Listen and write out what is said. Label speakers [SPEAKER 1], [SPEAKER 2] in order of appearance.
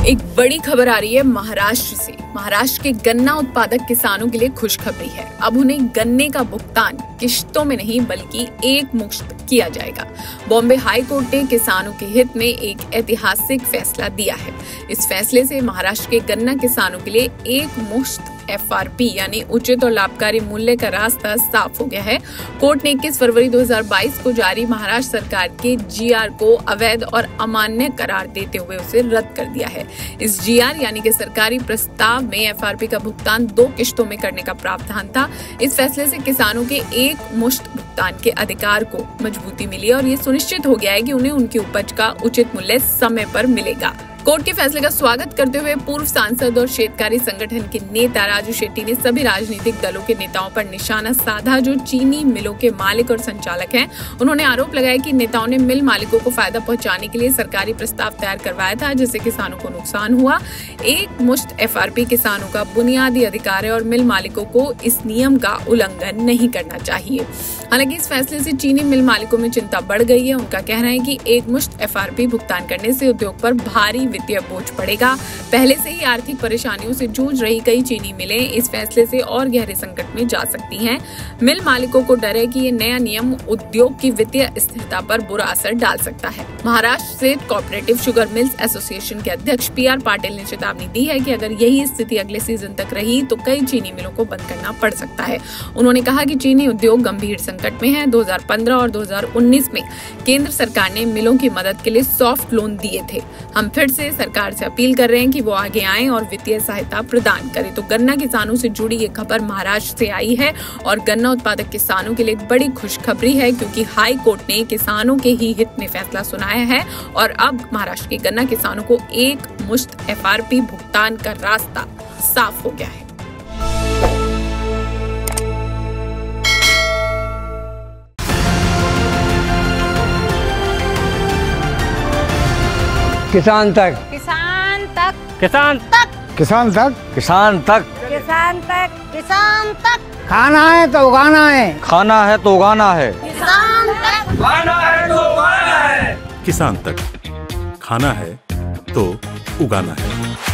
[SPEAKER 1] एक बड़ी खबर आ रही है महाराष्ट्र से। महाराष्ट्र के गन्ना उत्पादक किसानों के लिए खुशखबरी है। अब उन्हें गन्ने का भुगतान किश्तों में नहीं बल्कि एक मुश्त किया जाएगा। बॉम्बे हाई कोर्ट ने किसानों के हित में एक ऐतिहासिक फैसला दिया है। इस फैसले से महाराष्ट्र के गन्ना किसानों के लिए एक मुश्त FRP यानी उचित और लाभकारी मूल्य का रास्ता साफ हो गया है। कोर्ट ने 21 फरवरी 2022 को जारी महाराष्ट्र सरकार के GR को अवैध और अमान्य करार देते हुए उसे रद्द कर दिया है। इस GR यानी कि सरकारी प्रस्ताव में FRP का भुगतान 2 किश्तों में करने का प्रावधान था। इस फैसले से किसानों के एक मुश्त भुगतान के अधिकार को मजबूती मिली और ये सुनिश्चित हो गया है कि उन्हें उनकी उपज का उचित मूल्य समय पर मिलेगा। कोर्ट के फैसले का स्वागत करते हुए पूर्व सांसद और शेतकारी संगठन के नेता राजू शेट्टी ने सभी राजनीतिक दलों के नेताओं पर निशाना साधा जो चीनी मिलों के मालिक और संचालक हैं। उन्होंने आरोप लगाया कि नेताओं ने मिल मालिकों को फायदा पहुंचाने के लिए सरकारी प्रस्ताव तैयार करवाया था जिससे किसानों को नुकसान हुआ। एक मुश्त FRP किसानों का बुनियादी अधिकार है और मिल मालिकों को इस नियम का उल्लंघन नहीं करना चाहिए। हालांकि इस फैसले से चीनी मिल मालिकों में चिंता बढ़ गई है। उनका कहना है कि एक मुश्त FRP भुगतान करने से उद्योग पर भारी वित्तीय बोझ पड़ेगा। पहले से ही आर्थिक परेशानियों से जूझ रही कई चीनी मिलें इस फैसले से और गहरे संकट में जा सकती हैं। मिल मालिकों को डर है कि ये नया नियम उद्योग की वित्तीय स्थिरता पर बुरा असर डाल सकता है। Maharashtra state cooperative sugar mills association के अध्यक्ष PR पाटिल ने चेतावनी दी है कि अगर यही स्थिति अगले सीजन तक रही तो कई चीनी मिलों को बंद करना पड़ सकता है। उन्होंने कहा कि चीनी उद्योग गंभीर संकट में है। 2015 और 2019 में केंद्र सरकार ने मिलों की मदद के लिए सॉफ्ट लोन दिए थे। हम फिर से सरकार से अपील कर रहे हैं कि वो आगे आएं और वित्तीय सहायता प्रदान करें। तो गन्ना किसानों से जुड़ी ये खबर महाराष्ट्र से आई है और गन्ना उत्पादक किसानों के लिए बड़ी खुशखबरी है क्योंकि हाई कोर्ट ने किसानों के ही हित में फैसला सुनाया है और अब महाराष्ट्र के गन्ना किसानों को एक मुश्त FRP भुगतान का रास्ता साफ हो गया है।
[SPEAKER 2] किसान तक,
[SPEAKER 3] किसान तक,
[SPEAKER 2] किसान
[SPEAKER 3] तक,
[SPEAKER 2] किसान तक, किसान तक,
[SPEAKER 3] किसान तक, किसान तक।
[SPEAKER 2] खाना है तो उगाना है,
[SPEAKER 4] खाना है तो उगाना है,
[SPEAKER 3] किसान तक,
[SPEAKER 5] खाना है तो उगाना है। किसान तक, खाना है तो उगाना है।